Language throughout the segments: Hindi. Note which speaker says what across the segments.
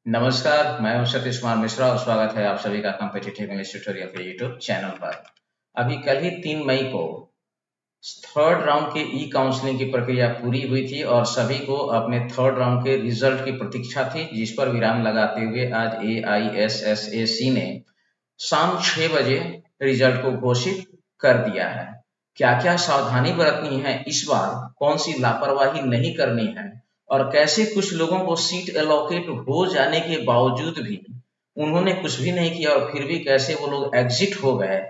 Speaker 1: नमस्कार, मैं हूं सतीश कुमार मिश्रा और स्वागत है आप सभी का कॉम्पिटिटिव इंग्लिश ट्यूटोरियल के यूट्यूब चैनल पर। अभी कल ही 3 मई को थर्ड राउंड के ई काउंसलिंग की प्रक्रिया पूरी हुई थी और सभी को अपने थर्ड राउंड के रिजल्ट की प्रतीक्षा थी, जिस पर विराम लगाते हुए आज AISSAC ने शाम 6 बजे रिजल्ट को घोषित कर दिया है। क्या क्या सावधानी बरतनी है इस बार, कौन सी लापरवाही नहीं करनी है और कैसे कुछ लोगों को सीट एलोकेट हो जाने के बावजूद भी उन्होंने कुछ भी नहीं किया और फिर भी कैसे वो लोग एग्जिट हो गए,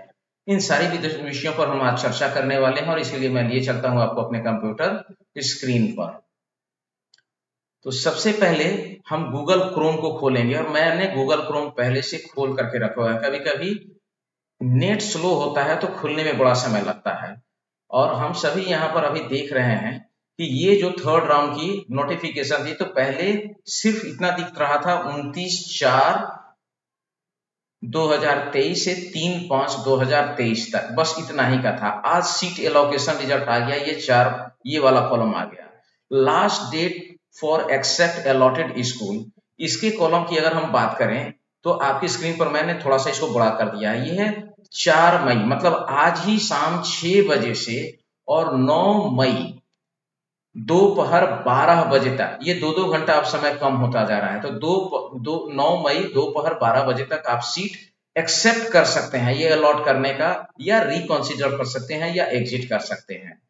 Speaker 1: इन सारी विषयों पर हम आज चर्चा करने वाले हैं और इसलिए मैं लिए चलता हूं आपको अपने कंप्यूटर स्क्रीन पर। तो सबसे पहले हम गूगल क्रोम को खोलेंगे और मैंने गूगल क्रोम पहले से खोल करके रखा हुआ है। कभी कभी नेट स्लो होता है तो खुलने में बड़ा समय लगता है और हम सभी यहाँ पर अभी देख रहे हैं कि ये जो थर्ड राउंड की नोटिफिकेशन थी, तो पहले सिर्फ इतना दिख रहा था 29/4/2023 से 3/5/2023 तक, बस इतना ही का था। आज सीट एलोकेशन रिजल्ट आ गया, ये वाला कॉलम आ गया, last date for accept allotted school. इसके कॉलम की अगर हम बात करें तो आपकी स्क्रीन पर मैंने थोड़ा सा इसको बड़ा कर दिया है। ये है 4 मई, मतलब आज ही शाम 6 बजे से और 9 मई दोपहर 12 बजे तक, ये 2-2 घंटा अब समय कम होता जा रहा है। तो 9 मई दोपहर 12 बजे तक आप सीट एक्सेप्ट कर सकते हैं, ये अलॉट करने का, या रिकॉन्सिडर कर सकते हैं या एग्जिट कर सकते हैं।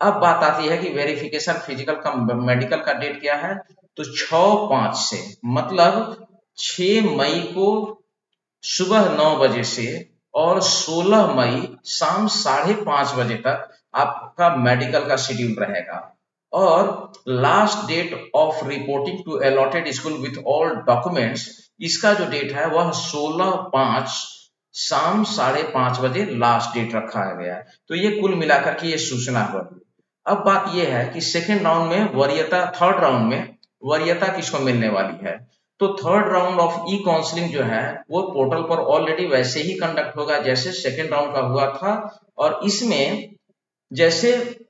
Speaker 1: अब बात आती है कि वेरिफिकेशन फिजिकल का मेडिकल का डेट क्या है। तो 6/5 से, मतलब 6 मई को सुबह 9 बजे से और 16 मई शाम 5:30 बजे तक आपका मेडिकल का शेड्यूल रहेगा। और last date of reporting to allotted school with all documents, इसका जो डेट है वह 16/5 शाम 5:30 बजे लास्ट डेट रखा गया है। तो ये कुल मिलाकर के ये सूचना होगी। अब बात यह है कि सेकेंड राउंड में वरीयता, थर्ड राउंड में वरीयता किसको मिलने वाली है। तो third round of E counselling जो है वो पोर्टल पर ऑलरेडी वैसे ही कंडक्ट होगा जैसे सेकेंड राउंड का हुआ था। और इसमें जैसे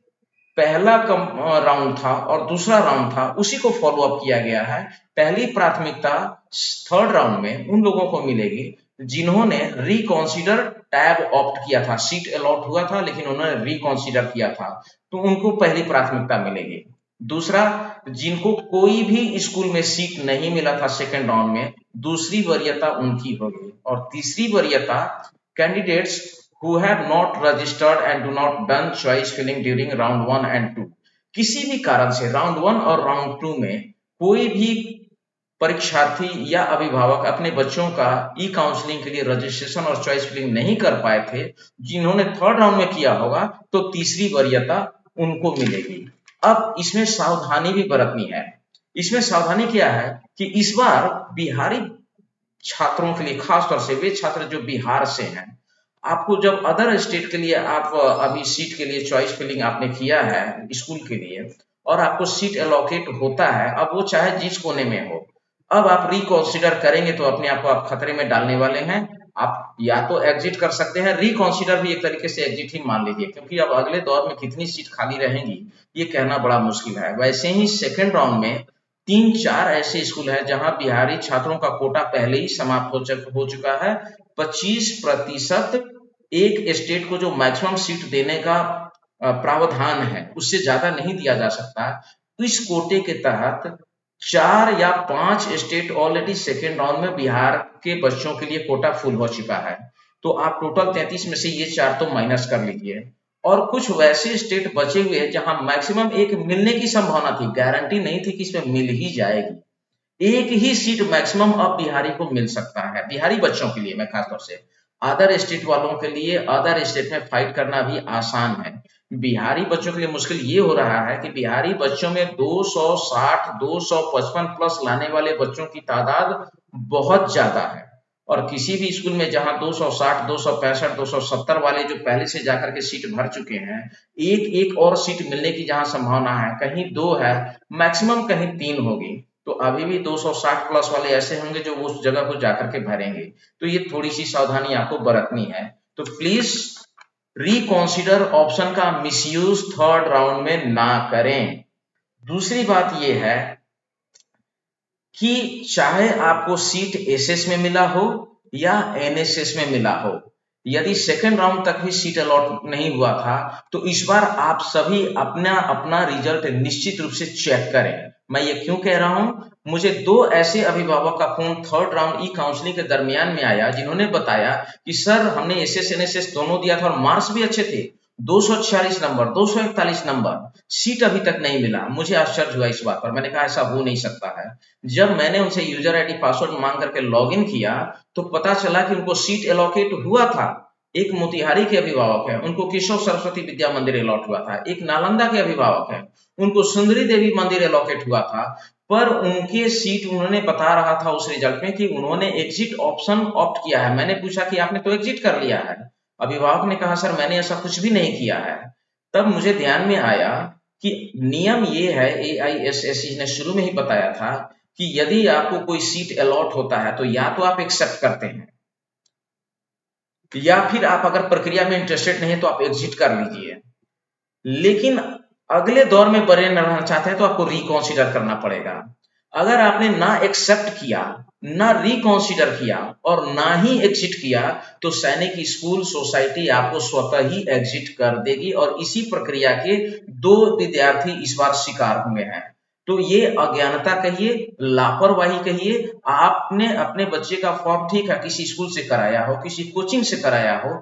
Speaker 1: पहला राउंड था और दूसरा राउंड था उसी को फॉलो अप किया गया है। पहली प्राथमिकता थर्ड राउंड में उन लोगों को मिलेगी जिन्होंने रिकॉन्सिडर टैब ऑप्ट किया था। सीट अलॉट हुआ था लेकिन उन्होंने रिकॉन्सिडर किया था, तो उनको पहली प्राथमिकता मिलेगी। दूसरा, जिनको कोई भी स्कूल में सीट नहीं मिला था सेकेंड राउंड में, दूसरी वरीयता उनकी होगी। और तीसरी वरीयता candidates who have not registered and do not done choice filling during round 1 and 2। किसी भी कारण से राउंड 1 और राउंड 2 में कोई भी परीक्षार्थी या अभिभावक अपने बच्चों का ई काउंसलिंग के लिए रजिस्ट्रेशन और चॉइस फिलिंग नहीं कर पाए थे, जिन्होंने थर्ड राउंड में किया होगा, तो तीसरी वरीयता उनको मिलेगी। अब इसमें सावधानी भी बरतनी है। इसमें सावधानी क्या है कि इस बार बिहारी छात्रों के लिए, खासतौर से वे छात्र जो बिहार से हैं, आपको जब अदर स्टेट के लिए आप अभी सीट के लिए चॉइस फिलिंग आपने किया है स्कूल के लिए और आपको सीट एलोकेट होता है, अब वो चाहे जिस कोने में हो, अब आप रिकॉन्सिडर करेंगे तो अपने आप को आप खतरे में डालने वाले हैं। आप या तो एग्जिट कर सकते हैं, रिकॉन्सिडर भी एक तरीके से एग्जिट ही मान लीजिए, क्योंकि अब अगले दौर में कितनी सीट खाली रहेंगी ये कहना बड़ा मुश्किल है। वैसे ही सेकेंड राउंड में 3-4 ऐसे स्कूल हैं जहां बिहारी छात्रों का कोटा पहले ही समाप्त हो चुका है। 25% एक स्टेट को जो मैक्सिमम सीट देने का प्रावधान है उससे ज्यादा नहीं दिया जा सकता। इस कोटे के तहत 4 या 5 स्टेट ऑलरेडी सेकेंड राउंड में बिहार के बच्चों के लिए कोटा फुल हो चुका है। तो आप टोटल 33 में से ये 4 तो माइनस कर लीजिए। और कुछ वैसे स्टेट बचे हुए हैं जहां मैक्सिमम एक मिलने की संभावना थी, गारंटी नहीं थी कि इसमें मिल ही जाएगी। एक ही सीट मैक्सिमम अब बिहारी को मिल सकता है, बिहारी बच्चों के लिए। मैं खासतौर से अदर स्टेट वालों के लिए अदर स्टेट में फाइट करना भी आसान है। बिहारी बच्चों के लिए मुश्किल ये हो रहा है कि बिहारी बच्चों में 260 255 प्लस लाने वाले बच्चों की तादाद बहुत ज्यादा है। और किसी भी स्कूल में जहां 260 265 270 वाले जो पहले से जाकर के सीट भर चुके हैं, एक एक और सीट मिलने की जहां संभावना है, कहीं 2 है, मैक्सिमम कहीं 3 होगी, तो अभी भी 260 प्लस वाले ऐसे होंगे जो उस जगह को जाकर के भरेंगे। तो ये थोड़ी सी सावधानी आपको बरतनी है। तो प्लीज रिकॉन्सिडर ऑप्शन का मिसयूज थर्ड राउंड में ना करें। दूसरी बात यह है कि चाहे आपको सीट एसएस में मिला हो या एनएसएस में मिला हो, यदि सेकेंड राउंड तक भी सीट अलॉट नहीं हुआ था तो इस बार आप सभी अपना अपना रिजल्ट निश्चित रूप से चेक करें। मैं ये क्यों कह रहा हूं, मुझे 2 ऐसे अभिभावक का फोन थर्ड राउंड ई काउंसलिंग के दरमियान में आया जिन्होंने बताया कि सर हमने एसएस एनएसएस दोनों दिया था और मार्क्स भी अच्छे थे, 246 नंबर 241 नंबर, सीट अभी तक नहीं मिला। मुझे आश्चर्य हुआ इस बात पर, मैंने कहा ऐसा हो नहीं सकता है। जब मैंने उनसे यूजर आईडी पासवर्ड मांग करके लॉगिन किया तो पता चला कि उनको सीट एलोकेट हुआ था। एक मोतिहारी के अभिभावक है, उनको केशव सरस्वती विद्या मंदिर अलॉट हुआ था। एक नालंदा के अभिभावक है, उनको सुंदरी देवी मंदिर एलोकेट हुआ था। पर उनके सीट उन्होंने बता रहा था उस रिजल्ट में कि उन्होंने एग्जिट ऑप्शन ऑप्ट किया है। मैंने पूछा कि आपने तो एग्जिट कर लिया है। अभिभावक ने कहा सर मैंने ऐसा कुछ भी नहीं किया है। तब मुझे ध्यान में आया कि नियम ये है, AISSE ने शुरू में ही बताया था कि यदि आपको कोई सीट अलॉट होता है तो या तो आप एक्सेप्ट करते हैं या फिर आप अगर प्रक्रिया में इंटरेस्टेड नहीं है तो आप एग्जिट कर लीजिए। लेकिन अगले दौर में बने रहना चाहते हैं तो आपको रिकॉन्सिडर करना पड़ेगा। अगर आपने ना एक्सेप्ट किया, ना रिकॉन्सिडर किया और ना ही एग्जिट किया तो सैनिक स्कूल सोसाइटी आपको स्वतः ही एग्जिट कर देगी और इसी प्रक्रिया के 2 विद्यार्थी इस बार शिकार हुए हैं। तो ये अज्ञानता कहिए, लापरवाही कहिए, आपने अपने बच्चे का फॉर्म ठीक है किसी स्कूल से कराया हो, किसी कोचिंग से कराया हो,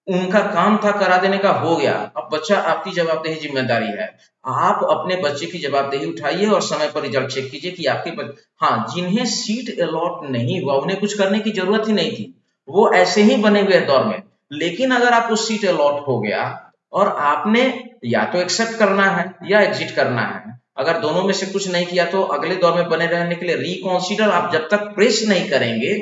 Speaker 1: उनका काम था करा देने का, हो गया। अब बच्चा आपकी जवाबदेही जिम्मेदारी है। आप अपने बच्चे की जवाबदेही उठाइए और समय पर रिजल्ट चेक कीजिए कि आपके हाँ, जिन्हें सीट अलॉट नहीं हुआ उन्हें कुछ करने की जरूरत ही नहीं थी, वो ऐसे ही बने हुए दौर में। लेकिन अगर आपको सीट अलॉट हो गया और आपने या तो एक्सेप्ट करना है या एग्जिट करना है, अगर दोनों में से कुछ नहीं किया तो अगले दौर में बने रहने के लिए रिकॉन्सिडर आप जब तक प्रेस नहीं करेंगे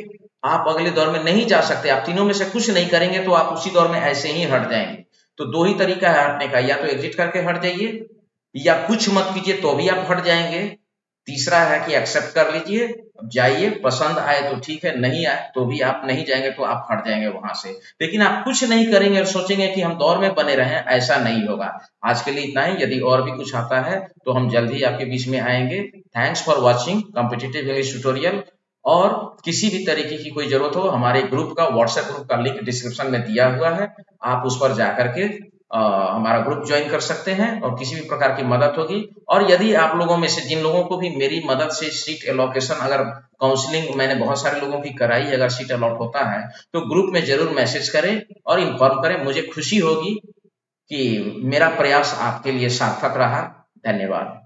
Speaker 1: आप अगले दौर में नहीं जा सकते। आप तीनों में से कुछ नहीं करेंगे तो आप उसी दौर में ऐसे ही हट जाएंगे। तो 2 ही तरीका है हटने का, या तो एग्जिट करके हट जाइए या कुछ मत कीजिए तो भी आप हट जाएंगे। तीसरा है कि एक्सेप्ट कर लीजिए, जाइए, पसंद आए तो ठीक है, नहीं आए तो भी आप नहीं जाएंगे तो आप हट जाएंगे वहां से। लेकिन आप कुछ नहीं करेंगे और सोचेंगे कि हम दौर में बने रहें, ऐसा नहीं होगा। आज के लिए इतना ही, यदि और भी कुछ आता है तो हम जल्द ही आपके बीच में आएंगे। Thanks for watching competitive English tutorial. और किसी भी तरीके की कोई जरूरत हो, हमारे ग्रुप का, व्हाट्सएप ग्रुप का लिंक डिस्क्रिप्शन में दिया हुआ है, आप उस पर जाकर के हमारा ग्रुप ज्वाइन कर सकते हैं और किसी भी प्रकार की मदद होगी। और यदि आप लोगों में से जिन लोगों को भी मेरी मदद से सीट एलोकेशन, अगर काउंसलिंग मैंने बहुत सारे लोगों की कराई, अगर सीट अलॉट होता है तो ग्रुप में जरूर मैसेज करें और इन्फॉर्म करें। मुझे खुशी होगी कि मेरा प्रयास आपके लिए सार्थक रहा। धन्यवाद।